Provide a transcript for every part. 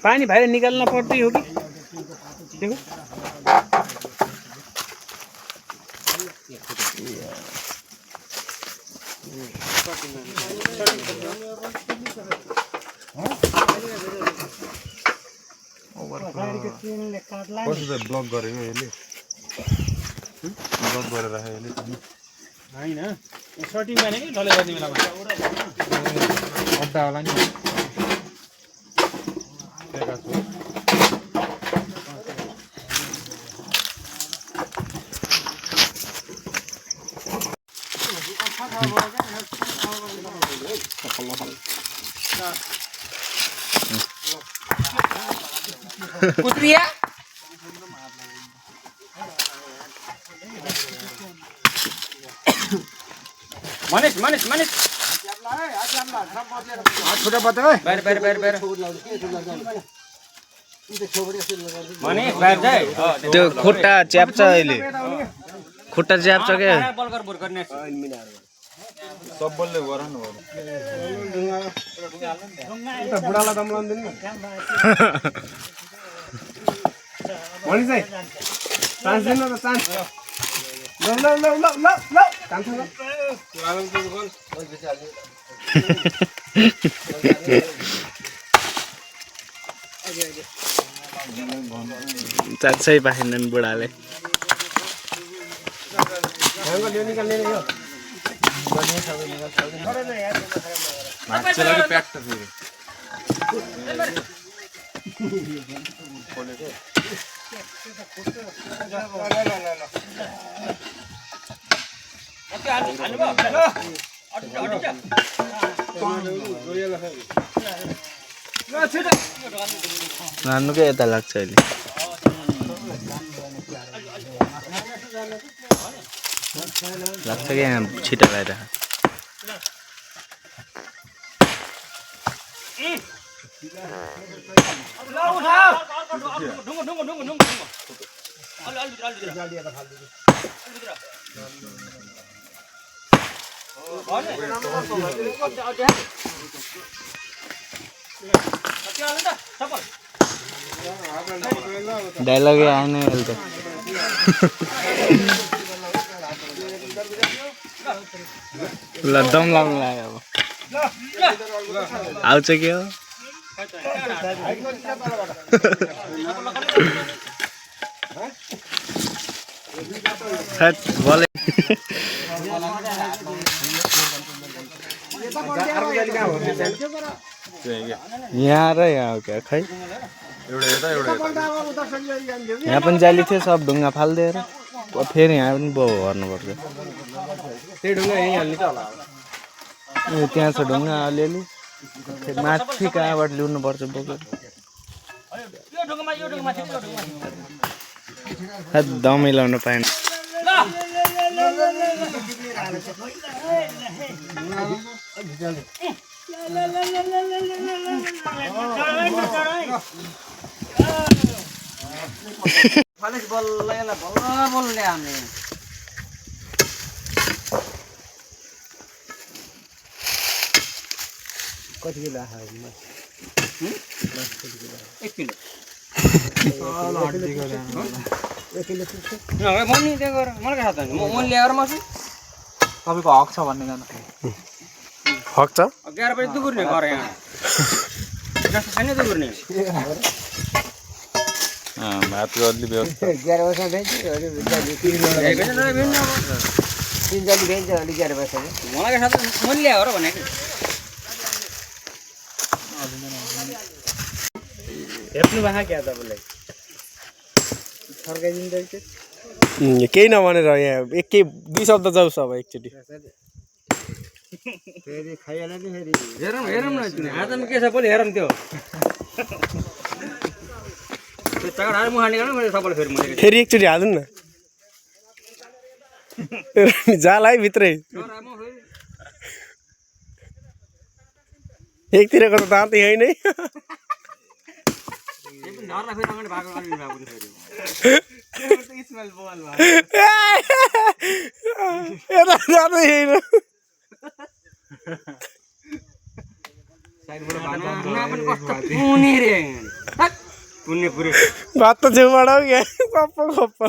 पानी बाहिर निकाल्न पर्दै हो कि देखो ब्लक गरेको यसले ब्लक गरेर राखेको यसले हैन सर्टिङ गर्ने कि ढले गर्ने बेलामा अड्डा होला नि कुत्रिया मनीष मनीष मनीष छोटा बच्चा है बाहिर बाहिर बाहिर बाहिर मनीष बाहिर जाए त्यो खुट्टा च्याप्छ अहिले खुट्टा च्याप्छ के बल गर बोर गर्ने सबले गराउनु हो उता बुढालाई दम लाउँदैन नि भनि चाहिँ चान्स दिनु न त चान्स ल ल ल ल ल ल चान्स ल चान्सै पाएनन् बुढाले मान्छेलाई प्याक त फेरि नान्नुकै यता लाग्छ अहिले लाग्छ कि यहाँ छिटो लगाएर डायलॉग आएन अहिले त ल दम लाउनु लाग्यो अब आउँछ के हो बोले यहाँ र यहाँ हो क्या खै यहाँ पनि जाली थियो सब ढुङ्गा फालिदिएर फेरि यहाँ पनि बो गर्नुपर्छ त्यही ढुङ्गा यहीँ हाल्ने त होला त्यहाँ छ ढुङ्गा अलिअलि माथि कहाँबाट ल्याउनु पर्छ बोकेर दम मिलाउन पाएन कति किलो आयो 1 किलो तपाईँको हक छ भन्ने गाना हक छ 11 बजे दुगुर्ने घर यहाँ जस्तो छैन दुगुर्ने भात अलि व्यवस्था 11 बजे भेट्छ अलि 3 जति भेट्छ अलि 11 बजे मलाई के साथ मन ल्यायो र भनेको हेप्नु भए क्या तपाईँलाई फर्काइदिन्छ केही नभनेर यहाँ एकै 2 शब्द जाऊ सब एकचोटि फेरि खाइहाल्यो नि फेरि हेरौँ हेरौँ न हातमा के छ पनि हेरौँ त्यो चाँडा मुहा निकाल्नु मैले सबैले फेरि मैले फेरि एकचोटि हाल्नु न जाल है भित्रै एकतिरको त दाँत यही नै भात त छेउबाट हो क्या गप्प गप्प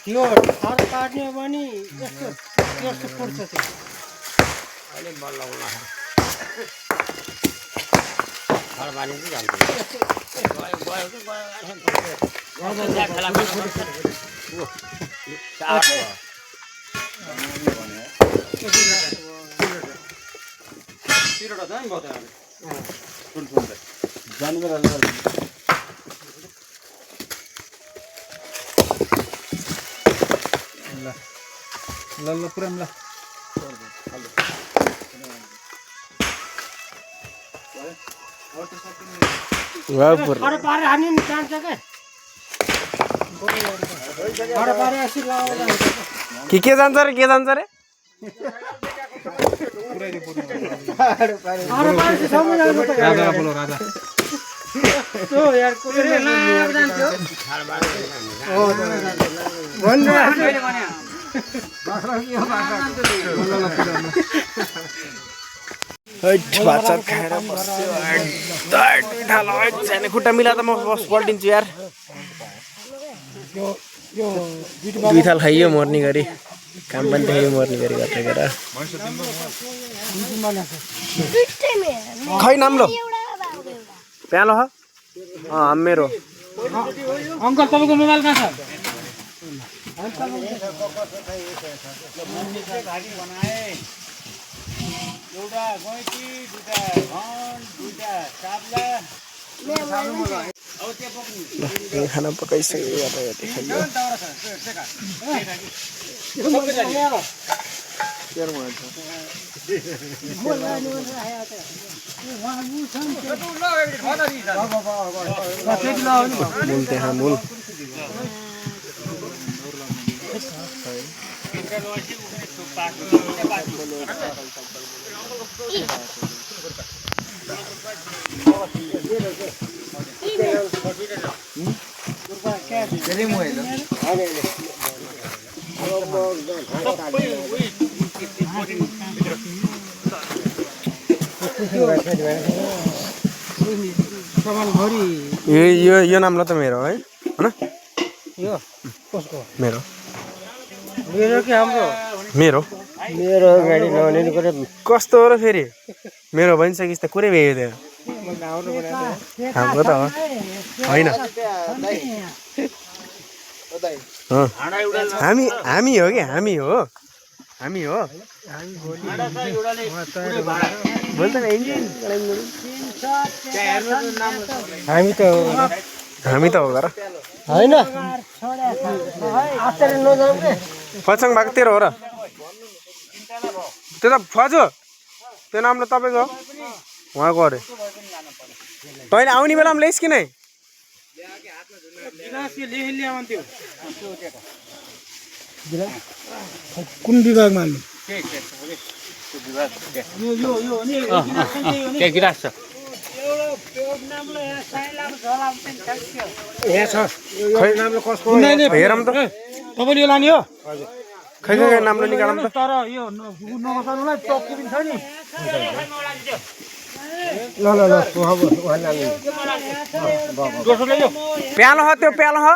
यो थर काट्ने पनि यस्तो यस्तो फुट्छ त्यो अहिले बल्ल उला थर बानी चाहिँ जान्छ ल पुराम ल अरे पारे हानि नि जान्छ के अरे पारे असि लाउँदा के जान्छ रे अरे पारे सबै जान्छ त राजा बोलो राजा तो यार कोले लाएर जान्थ्यो हो भन्न अहिले भने भात खाएर बस्यो खुट्टा मिला त म बस पल्टिन्छु यार दुई थाल खाइयो मर्ने गरी काम पनि देखाइयो मर्ने गरी गरेर खै नाम्लो प्यालो ह मेरो अंकल तपाईको मोबाइल कहाँ छ एउटा गैँची दुईटा घन दुईटा साब्ला खाना पकाइसक्यो यता खाइयो मूल त्यहाँ मूल यो नाम ल त मेरो है हैन यो कसको मेरो मेरो कि हाम्रो मेरो मेरो गाडी नलिनु पर्यो कस्तो हो र फेरि मेरो भनिसकिस् त कुरै भयो त्यो हाम्रो त हो होइन हामी हो कि हामी हो बोल्दैन हामी त हो गर हैन आस्ते नजाऊ के फचङ भएको तेरो हो र त्यो त फजो त्यो नाम ल तपाईँको उहाँको अरे तैँले आउने बेलामा ल्याइस् कि नै कुन विभागमा के गिलास छ हेरौँ त तपाईँले यो लाने हो खै नाम ल निकालौँ त तर यो नगर्नुलाई टक्की पनि छ नि ल ल ल प्यालो ह त्यो प्यालो ह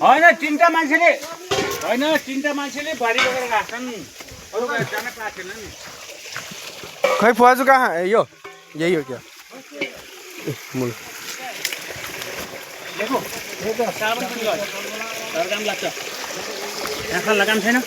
होइन तिनटा मान्छेले बारी लगेर राख्छन् अरू जान पाएको छैन नि खै फुवाजु कहाँ यो यही हो क्या मूल साबुन पनि गर्छ तर दाम लाग्छ यहाँ लगाम छैन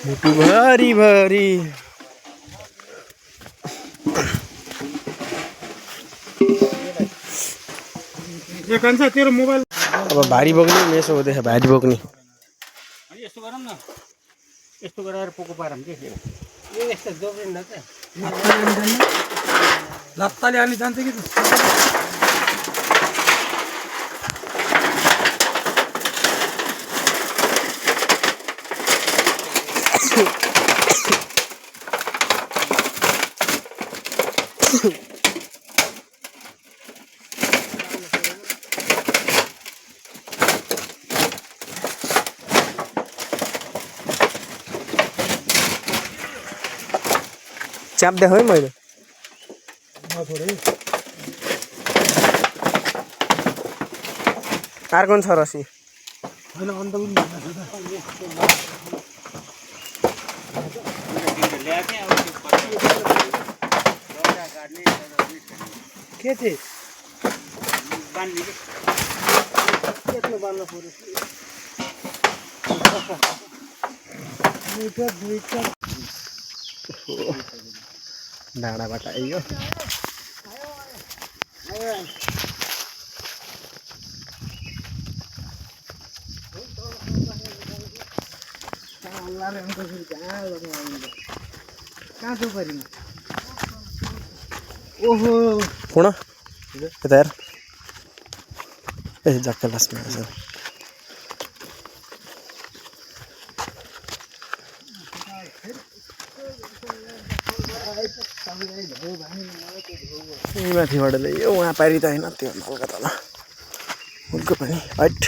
मुटु भरी भरी ए कान्छा तेरो मोबाइल अब भारी बोक्ने मेसो हुँदैछ भारी बोक्ने अनि यस्तो गरौँ न यस्तो गरेर पोको पारौँ के फेरि यो यस्तो जोब्रिन्न त लत्ताले हाल्ने जान्छ कि च्याप देखो है मैले कार्गन छ रसी के चाहिँ डाँडाबाट आइयो ओहो कोण यता हेर ए झक्का लासमा छ माथिबाट ल्यायो उहाँ पारि त होइन त्यो हल्का तल हुर्को पनि हट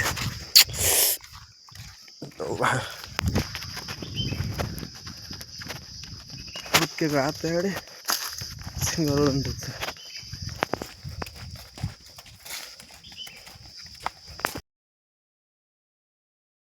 हुर्केको हात अगाडि सिङ्गल दुख्छ